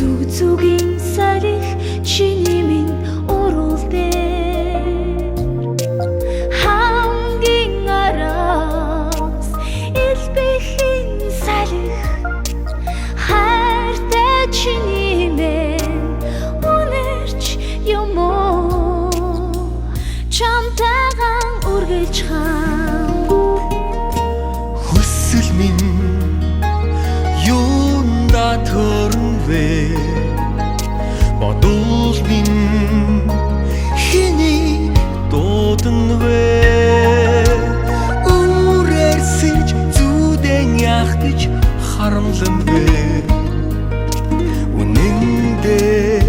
Зүг зүгийн салих чиний минь урал дээр хамгийн араас элбэхийн салих хайртай чиний минь үнэрч юм уу чамтайгаан үргэлж хам хүсэл минь юунда төрнвэ бодол минь хэнийг дууданвэ үрээр сэрж зүудэн яах гэж харамланвэ үнэндээ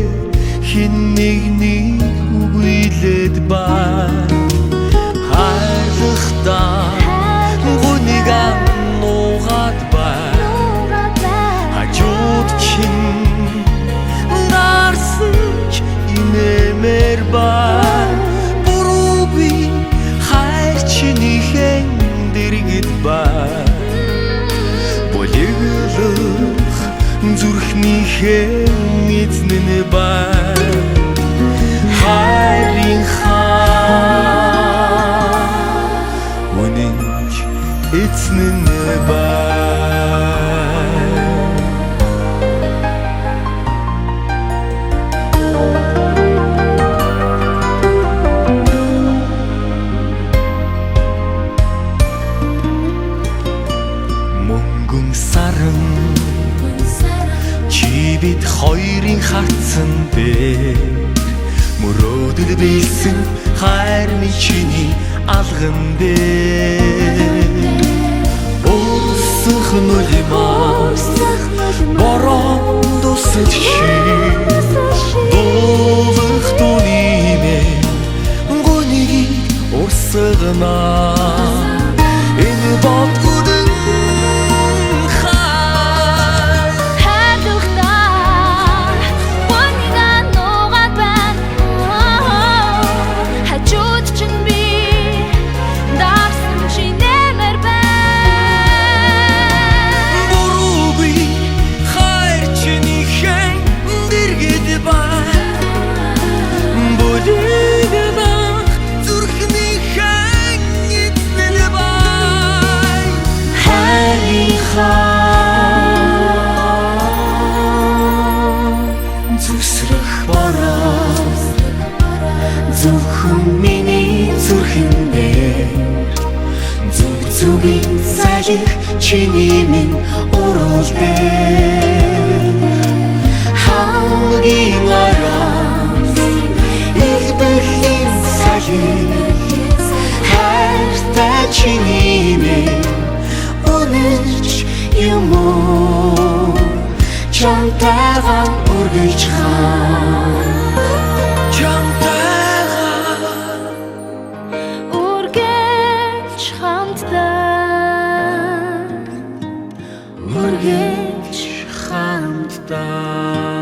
хэн нэгнийг үгүйлээд ба хайрлахдаа гүнийг нуугаад ба хажууд чинь нарсан ч инэмэр ба буруу би хайр чинийхэн дэргэд ба болиглох зүрхнийхэн эзнэн ба хайрын үнэнч эзнэн ба мөнгөн саран чи бид хоёрын хатсан дээр мөрөөдөл бийсэн хайрны чиний алган дээр өсөх нүлмас борон дусаж чи дуулах түниймэ гүнийг урсгана энэ бодгодын зүсрэх бороо зөвхөн миний зүрхэн дээр зүг зүгийн салих чиний минь урал дээр хамгийн араас элбэхийн салих хайртай чиний минь үнэрч юм уу чамтайгаан үргэлж хам чамтайгаан үргэлж хамтдаа үргэлж хамтдаа